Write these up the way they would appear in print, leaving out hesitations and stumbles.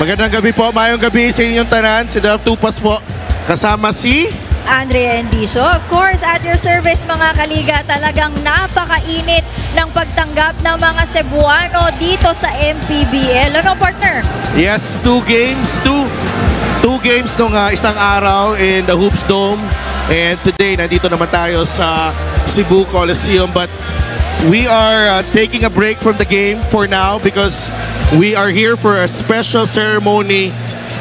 Magandang gabi po, mayong gabi sa inyong tanan. Si Del Tupas po, kasama si... Andrea Endicio, of course, at your service mga kaliga. Talagang napakainit ng pagtanggap ng mga Cebuano dito sa Mpbl. Ano, partner? Yes, two games nung isang araw in the Hoops Dome. And today, nandito naman tayo sa Cebu Coliseum. But we are taking a break from the game for now because we are here for a special ceremony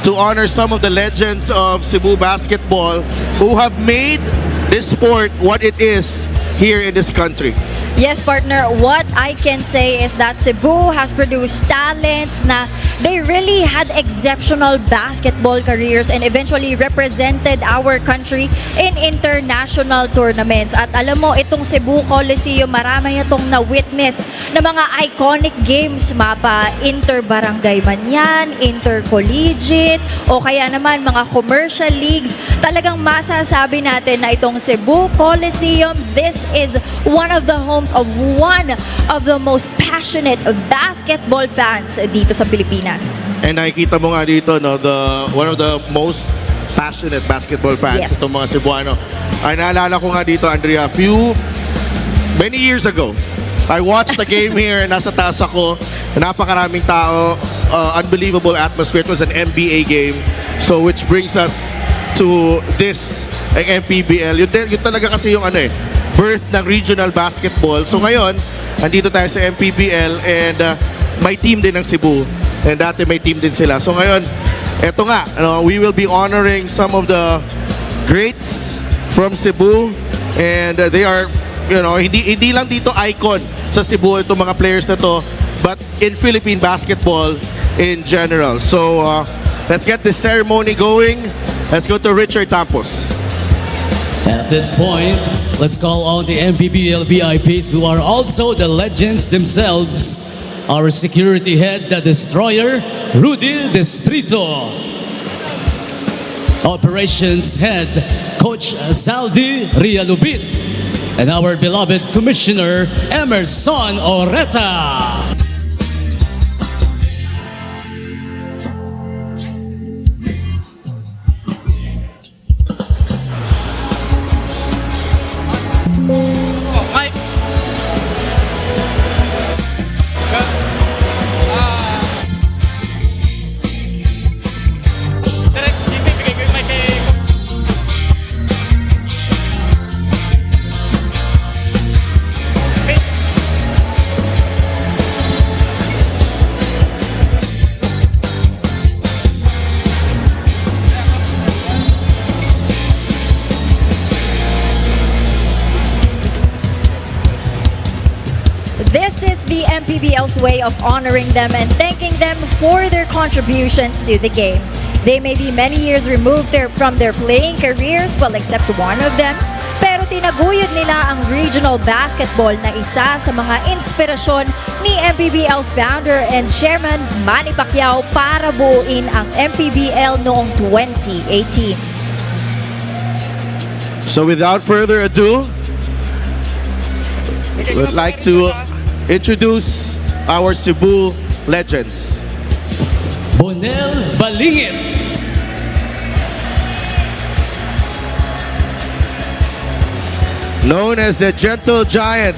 to honor some of the legends of Cebu basketball who have made this sport what it is here in this country. Yes, partner, what I can say is that Cebu has produced talents na they really had exceptional basketball careers and eventually represented our country in international tournaments. At alam mo, itong Cebu Coliseum, marami itong na-witness na mga iconic games, mapa inter-barangay man yan, inter-collegiate, o kaya naman mga commercial leagues. Talagang masasabi natin na itong Cebu Coliseum, this is one of the homes of one of the most passionate basketball fans dito sa Pilipinas. And nakikita mo nga dito, no, one of the most passionate basketball fans, Yes. itong mga Cebuano. Ay, naalala ko nga dito, Andrea, many years ago, I watched the game here, nasa taas ako, napakaraming tao, unbelievable atmosphere. It was an NBA game, so which brings us to this Mpbl. Yun talaga kasi yung birth ng regional basketball. So ngayon, andito tayo sa Mpbl and may team din ng Cebu. And dati may team din sila. So ngayon, eto nga, we will be honoring some of the greats from Cebu. And they are, hindi lang dito icon sa Cebu itong mga players na to, but in Philippine basketball in general. So let's get this ceremony going. Let's go to Richard Tampos. At this point, let's call on the Mpbl VIPs who are also the legends themselves. Our security head, the Destroyer, Rudy Distrito. Operations head, Coach Saldi Rialubit. And our beloved Commissioner, Emerson Oreta. This is the Mpbl's way of honoring them and thanking them for their contributions to the game. They may be many years removed from their playing careers, well, except one of them, pero tinaguyod nila ang regional basketball na isa sa mga inspirasyon ni Mpbl founder and chairman Manny Pacquiao para buuin ang Mpbl noong 2018. So without further ado, we'd like to introduce our Cebu legends. Bonel Balingit. Known as the Gentle Giant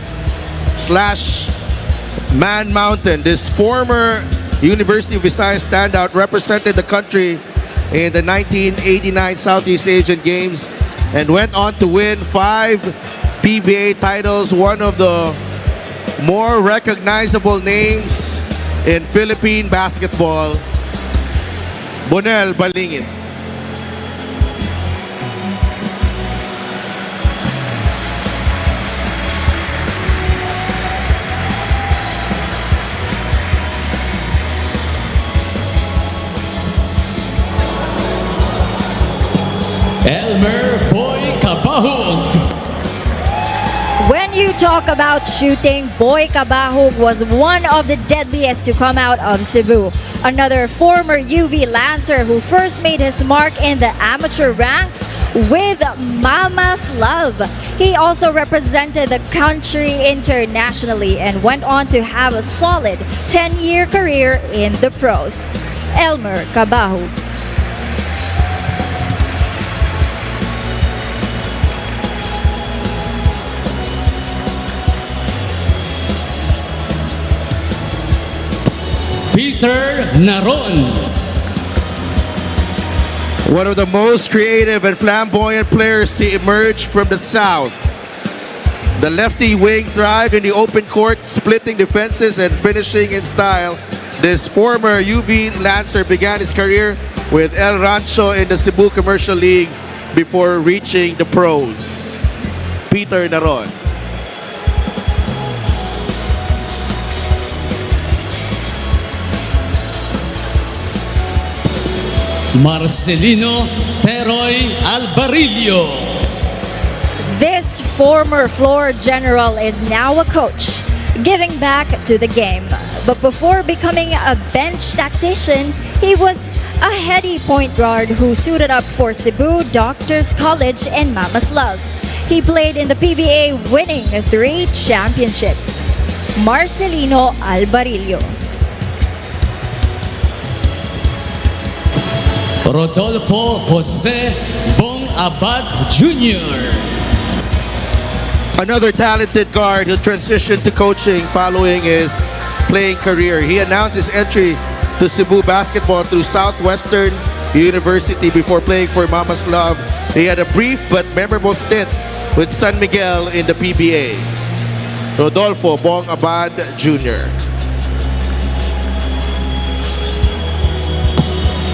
/ Man Mountain, this former University of Visayas standout represented the country in the 1989 Southeast Asian Games and went on to win 5 PBA titles, one of the more recognizable names in Philippine basketball, Bonel Balingit. Elmer Boy Cabahug. When you talk about shooting, Boy Cabahug was one of the deadliest to come out of Cebu. Another former UV Lancer who first made his mark in the amateur ranks with Mama's Love. He also represented the country internationally and went on to have a solid 10-year career in the pros. Elmer Cabajo. Peter Naron. One of the most creative and flamboyant players to emerge from the South. The lefty wing thrived in the open court, splitting defenses and finishing in style. This former UV Lancer began his career with El Rancho in the Cebu Commercial League before reaching the pros. Peter Naron. Marcelino Teroy Albarillo. This former floor general is now a coach, giving back to the game. But before becoming a bench tactician, he was a heady point guard who suited up for Cebu Doctors College and Mama's Love. He played in the PBA, winning 3 championships. Marcelino Albarillo. Rodolfo Jose Bong Abad Jr. Another talented guard who transitioned to coaching following his playing career. He announced his entry to Cebu basketball through Southwestern University before playing for Mama's Love. He had a brief but memorable stint with San Miguel in the PBA. Rodolfo Bong Abad Jr.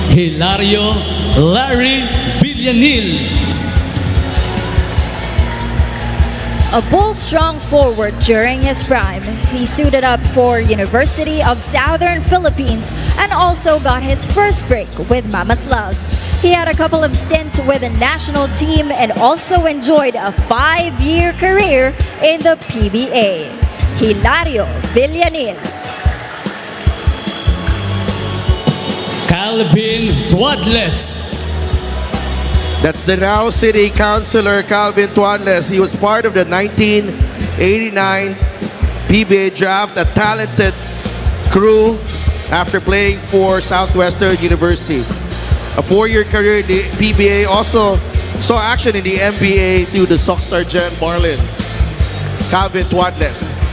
Hilario Larry Villanil. A bull-strong forward during his prime, he suited up for University of Southern Philippines and also got his first break with Mama's Love. He had a couple of stints with the national team and also enjoyed a 5-year career in the PBA. Hilario Villanil. Calvin Tuadles. That's the now City Councilor Calvin Tuadles. He was part of the 1989 PBA draft, a talented crew after playing for Southwestern University. A 4-year career in the PBA, also saw action in the NBA through the Soc Sargent Marlins. Calvin Tuadles.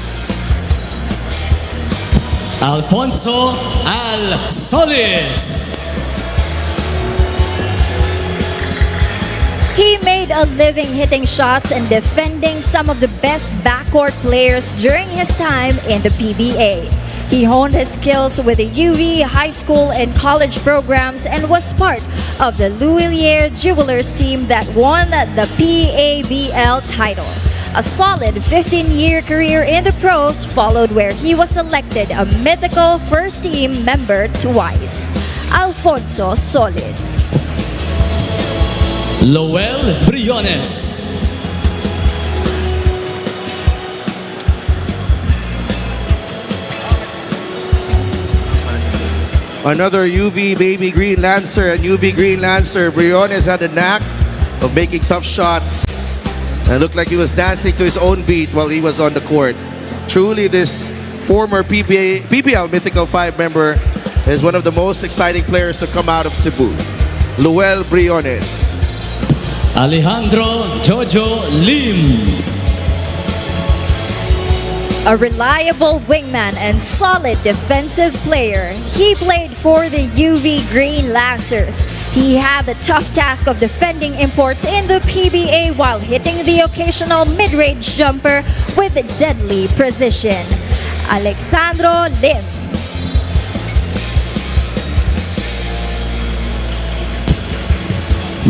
Alfonso Al Solis. He made a living hitting shots and defending some of the best backcourt players during his time in the PBA. He honed his skills with the UV, high school, and college programs and was part of the Louvillier Jewelers team that won the PABL title. A solid 15-year career in the pros followed, where he was selected a mythical first-team member twice. Alfonso Solis. Lowell Briones. Another UV baby Green Lancer and UV Green Lancer. Briones had a knack of making tough shots and looked like he was dancing to his own beat while he was on the court. Truly, this former PBL Mythical 5 member is one of the most exciting players to come out of Cebu. Lowell Briones. Alejandro Jojo Lim. A reliable wingman and solid defensive player, he played for the UV Green Lancers. He had the tough task of defending imports in the PBA while hitting the occasional mid-range jumper with deadly precision. Alexandro Lim.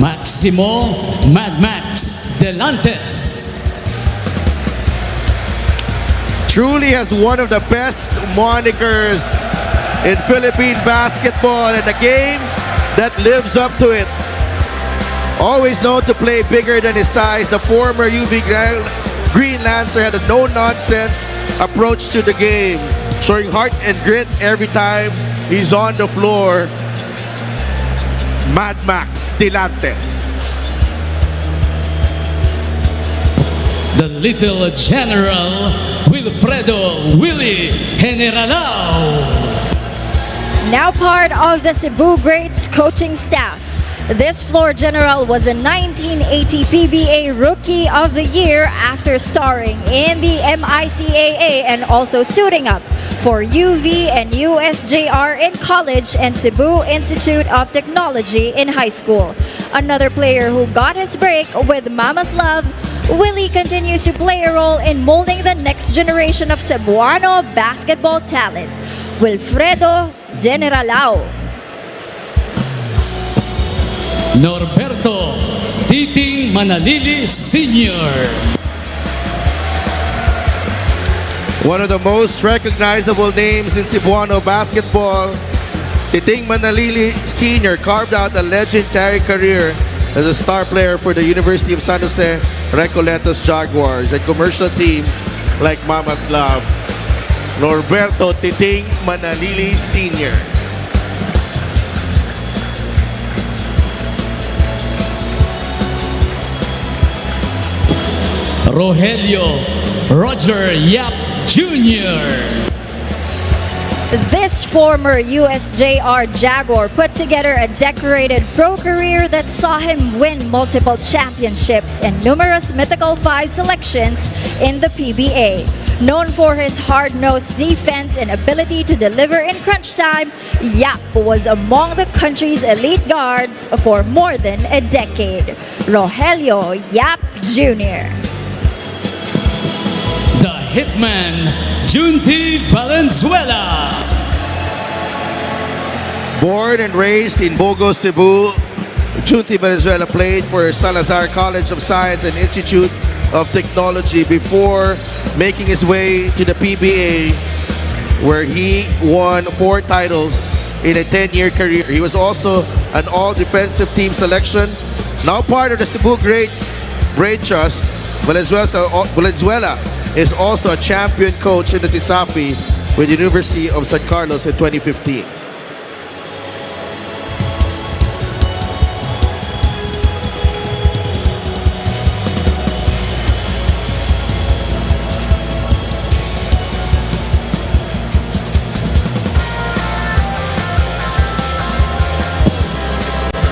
Maximo Mad Max Delantes. Truly has one of the best monikers in Philippine basketball and a game that lives up to it. Always known to play bigger than his size, the former UV Green Lancer had a no-nonsense approach to the game, showing heart and grit every time he's on the floor. Mad Max Delantes. The Little General Wilfredo Willie Generalao. Now part of the Cebu Greats coaching staff. This floor general was a 1980 PBA Rookie of the Year after starring in the MICAA and also suiting up for UV and USJR in college and Cebu Institute of Technology in high school. Another player who got his break with Mama's Love, Willie continues to play a role in molding the next generation of Cebuano basketball talent. Wilfredo Generalao. Norberto Titing Manalili Sr. One of the most recognizable names in Cebuano basketball, Titing Manalili Sr. carved out a legendary career as a star player for the University of San Jose Recoletos Jaguars and commercial teams like Mama's Love. Norberto Titing Manalili Sr. Rogelio Roger Yap Jr. This former USJR Jaguar put together a decorated pro career that saw him win multiple championships and numerous mythical 5 selections in the PBA. Known for his hard-nosed defense and ability to deliver in crunch time, Yap was among the country's elite guards for more than a decade. Rogelio Yap Jr. The Hitman Junti Valenzuela. Born and raised in Bogo, Cebu, Junti Valenzuela played for Salazar College of Science and Institute of Technology before making his way to the PBA, where he won 4 titles in a 10-year career. He was also an all-defensive team selection. Now part of the Cebu Greats Brain Trust, Valenzuela is also a champion coach in the CISAFI with the University of San Carlos in 2015.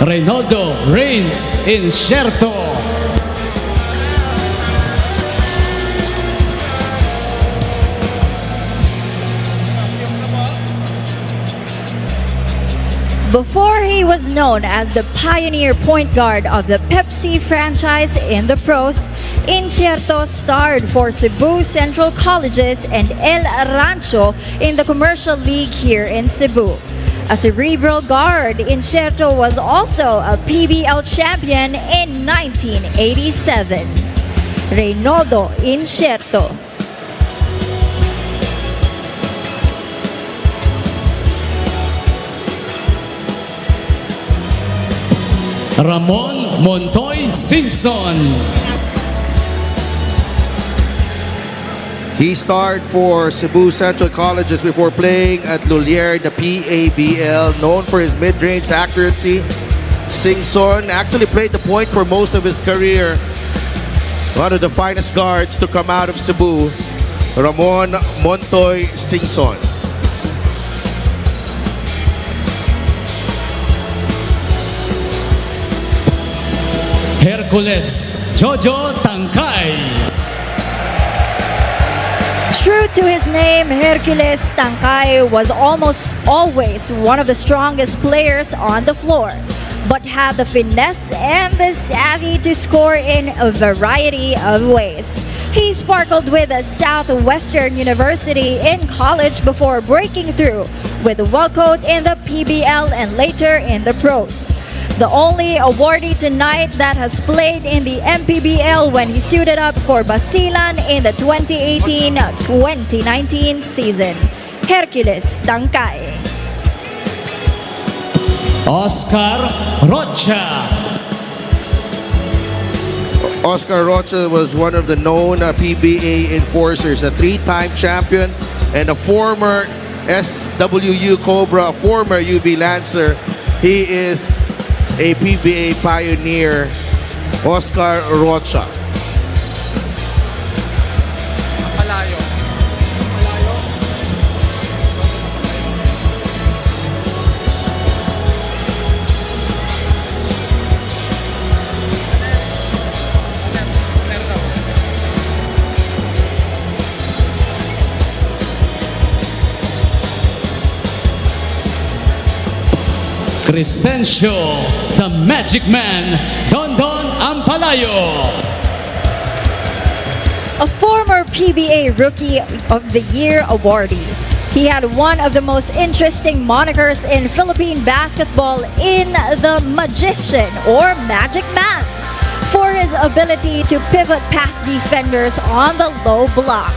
Reynaldo Reigns Incerto. Before he was known as the pioneer point guard of the Pepsi franchise in the pros, Incierto starred for Cebu Central Colleges and El Rancho in the commercial league here in Cebu. A cerebral guard, Incierto was also a PBL champion in 1987. Reynaldo Incierto. Ramon Montoy Singson. He starred for Cebu Central Colleges before playing at Lulier, the PABL. Known for his mid-range accuracy, Singson actually played the point for most of his career. One of the finest guards to come out of Cebu, Ramon Montoy Singson. Hercules Jojo Tangkay. True to his name, Hercules Tangkay was almost always one of the strongest players on the floor, but had the finesse and the savvy to score in a variety of ways. He sparkled with a Southwestern University in college before breaking through with Walcott in the PBL and later in the pros. The only awardee tonight that has played in the Mpbl when he suited up for Basilan in the 2018-2019 season, Hercules Tangkay. Oscar Rocha. Oscar Rocha was one of the known PBA enforcers, a 3-time champion and a former SWU Cobra, a former UV Lancer. He is a PBA pioneer, Oscar Rocha. Crescencio, the Magic Man, Don Ampalayo. A former PBA Rookie of the Year awardee. He had one of the most interesting monikers in Philippine basketball in the Magician or Magic Man for his ability to pivot past defenders on the low block.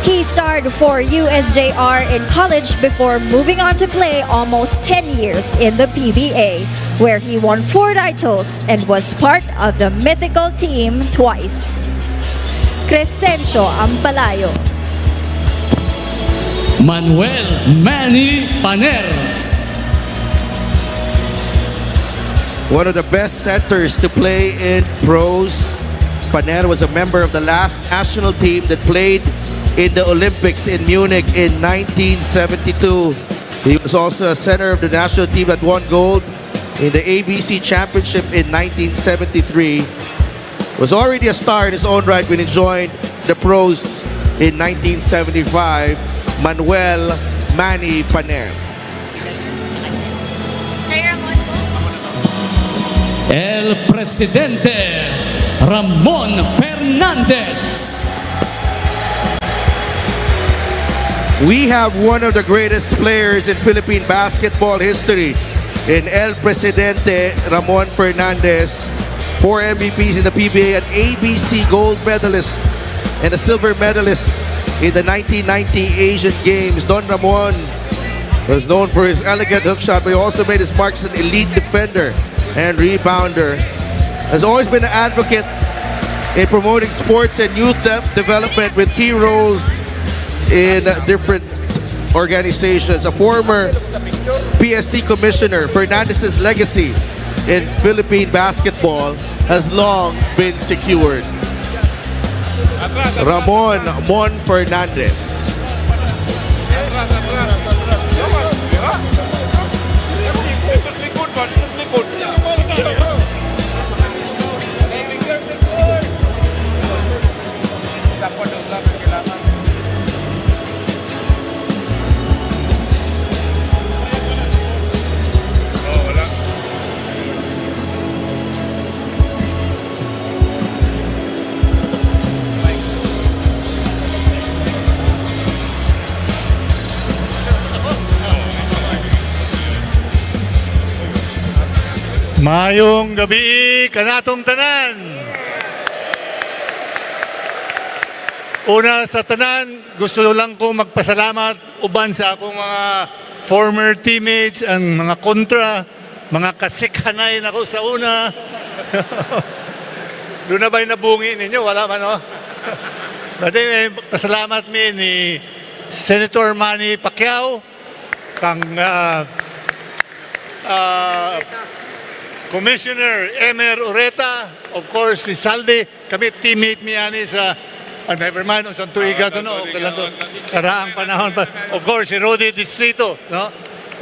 He starred for USJR in college before moving on to play almost 10 years in the PBA, where he won 4 titles and was part of the mythical team twice. Crescencio Ampalayo. Manuel Manny Paner. One of the best centers to play in pros. Paner was a member of the last national team that played in the Olympics in Munich in 1972. He was also a center of the national team that won gold in the ABC Championship in 1973. Was already a star in his own right when he joined the pros in 1975. Manuel Manny Paner. El Presidente Ramon Fernandez. We have one of the greatest players in Philippine basketball history in El Presidente Ramon Fernandez. 4 MVPs in the PBA, an ABC gold medalist and a silver medalist in the 1990 Asian Games. Don Ramon was known for his elegant hook shot, but he also made his mark as an elite defender and rebounder. Has always been an advocate in promoting sports and youth development with key roles in different organizations. A former PSC commissioner, Fernandez's legacy in Philippine basketball has long been secured. Ramon Mon Fernandez. Mayong gabi kanatong tanan. Una sa tanan, gusto lang ko magpasalamat uban sa akong mga former teammates, ang mga kontra, mga kasikhanay na ko sa una. Doon na ba'y nabungi ninyo? Wala man, no? But anyway, pasalamat mi ni Senator Manny Pacquiao, kang Commissioner Emer Ureta, of course, si Saldi, kami teammate mi ani sa, never mind, sa tuiga to, no? Karaang panahon pa. Of course, si Rodi Distrito, no?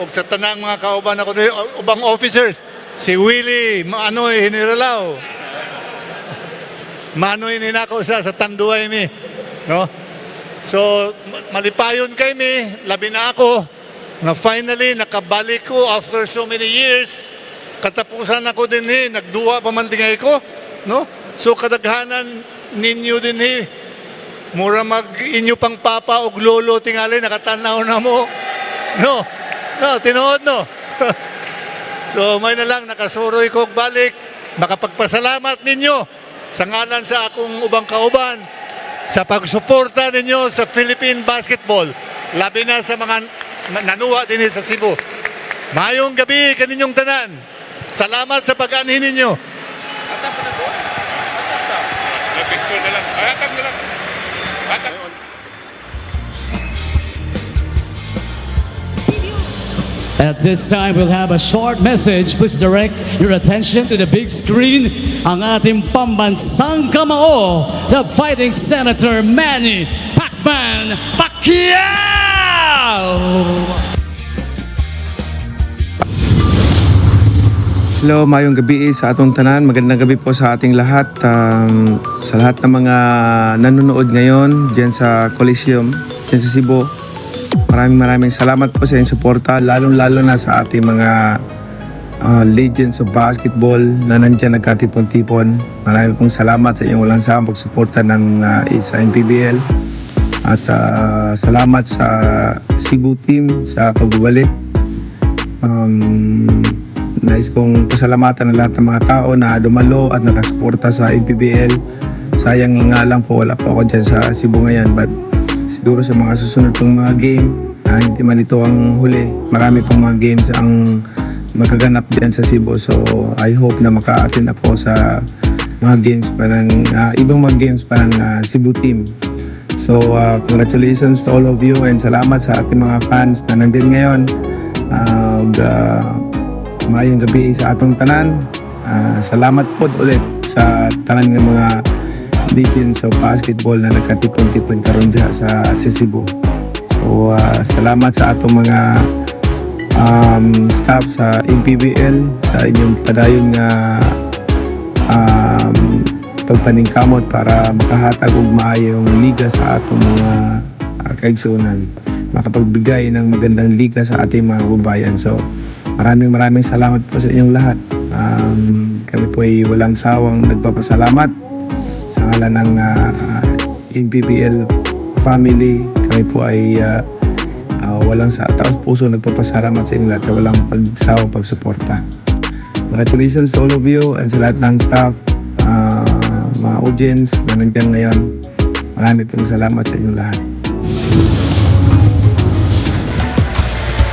O sa tanang mga kauban ako, ubang officers, si Willie Manoy Hiniralaw, Manoy ninako sa Tanduay mi, no? So, malipayon kay mi, labi na ako, nga finally, nakabalik ko after so many years. Katapusan ako din nagduwa pa man tingay ko, no? So kadaghanan ninyo din mura mag inyo pang papa og lolo tingali nakatanaw na mo. No, tinuod no. So may na lang nakasuroy ko og balik, makapagpasalamat ninyo sa ngalan sa akong ubang kauban sa pagsuporta ninyo sa Philippine basketball, labi na sa mga nanuwa din sa Cebu. Mayong gabi kaninyong tanan. Salamat sa pag-anhin ninyo. Atap na po. Picture na lang. Atap na lang. Atap. At this time, we'll have a short message. Please direct your attention to the big screen. Ang ating pambansang kamao, the fighting Senator Manny Pacquiao! Hello, mayong gabi sa atong tanan. Magandang gabi po sa ating lahat. Sa lahat ng mga nanonood ngayon dyan sa Coliseum, dyan sa Cebu. Maraming salamat po sa inyong suporta, lalong-lalo na sa ating mga legends of basketball na nandyan nagkatipon-tipon. Marami pong salamat sa inyong walang sawang pagsuporta ng sa Mpbl. At salamat sa Cebu team sa pagbabalik. Nais kong pasalamatan ng lahat ng mga tao na dumalo at nakasuporta sa Mpbl. Sayang nga lang po, wala po ako dyan sa Cebu ngayon, but siguro sa mga susunod pong mga game, hindi man ito ang huli, marami pong mga games ang magaganap dyan sa Cebu. So I hope na maka-attend ako sa mga games pa ng ibang mga games pa ng Cebu team. So congratulations to all of you and salamat sa ating mga fans na nandun ngayon. Mayong gabi sa atong tanan. Salamat po ulit sa tanan ng mga legends of basketball na nagkatipon-tipon karon diha sa Cebu. So salamat sa atong mga staff sa Mpbl sa inyong padayon nga pagpaningkamot para makahatag og maayong liga sa atong mga kaigsuonan, makapagbigay ng magandang liga sa ating mga kababayan. So maraming salamat po sa inyong lahat. Kami po ay walang sawang nagpapasalamat sa ngalan ng Mpbl family. Kami po ay walang taos puso nagpapasalamat sa inyo lahat sa walang pagsawang pagsuporta. Congratulations to all of you and sa lahat ng staff, mga audience na nandiyan ngayon. Marami pong salamat sa inyong lahat.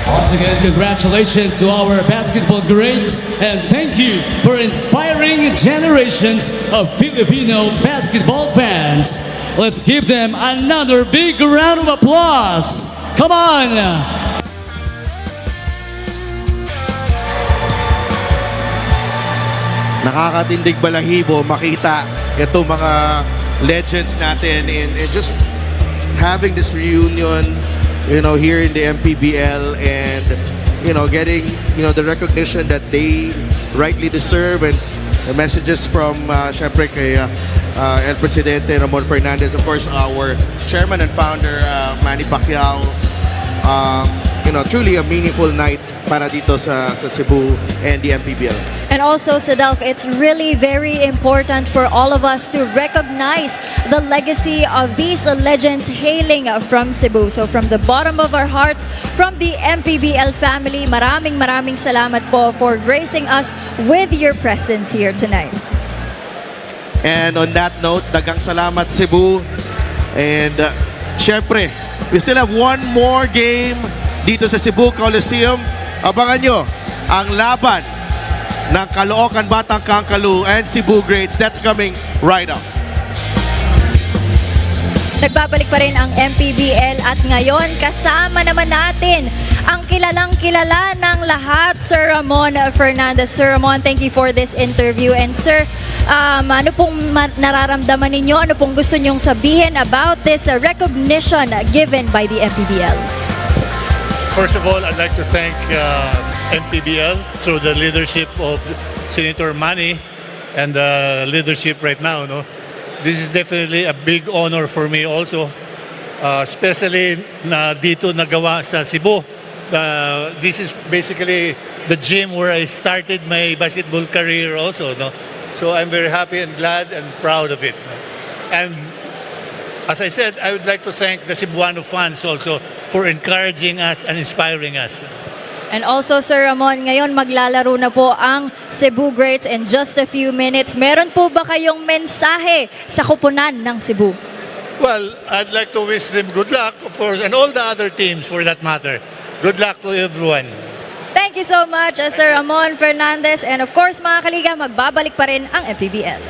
Once again, congratulations to our basketball greats and thank you for inspiring generations of Filipino basketball fans. Let's give them another big round of applause. Come on! Nakakatindig balahibo makita itong mga legends natin and just having this reunion, you know, here in the Mpbl and, you know, getting, you know, the recognition that they rightly deserve and the messages from, syempre kay El Presidente Ramon Fernandez, of course, our chairman and founder, Manny Pacquiao. You know, truly a meaningful night para dito sa Cebu and the Mpbl. And also, Sadelf, it's really very important for all of us to recognize the legacy of these legends hailing from Cebu. So from the bottom of our hearts, from the Mpbl family, maraming salamat po for gracing us with your presence here tonight. And on that note, dagang salamat Cebu. And syempre, we still have one more game dito sa Cebu Coliseum. Abangan nyo ang laban ng Caloocan Batang Kangkalu and Cebu Greats. That's coming right up. Nagbabalik pa rin ang Mpbl at ngayon kasama naman natin ang kilalang-kilala ng lahat, Sir Ramon Fernandez. Sir Ramon, thank you for this interview. And sir, ano pong nararamdaman ninyo? Ano pong gusto nyong sabihin about this recognition given by the Mpbl? First of all, I'd like to thank Mpbl through the leadership of Senator Manny and the leadership right now. No? This is definitely a big honor for me also, especially na dito nagawa sa Cebu. This is basically the gym where I started my basketball career also. No? So I'm very happy and glad and proud of it. And as I said, I would like to thank the Cebuano fans also for encouraging us and inspiring us. And also, Sir Ramon, ngayon maglalaro na po ang Cebu Greats in just a few minutes. Meron po ba kayong mensahe sa kupunan ng Cebu? Well, I'd like to wish them good luck, of course, and all the other teams for that matter. Good luck to everyone. Thank you so much, Sir Ramon Fernandez. And of course, mga kaliga, magbabalik pa rin ang MPBL.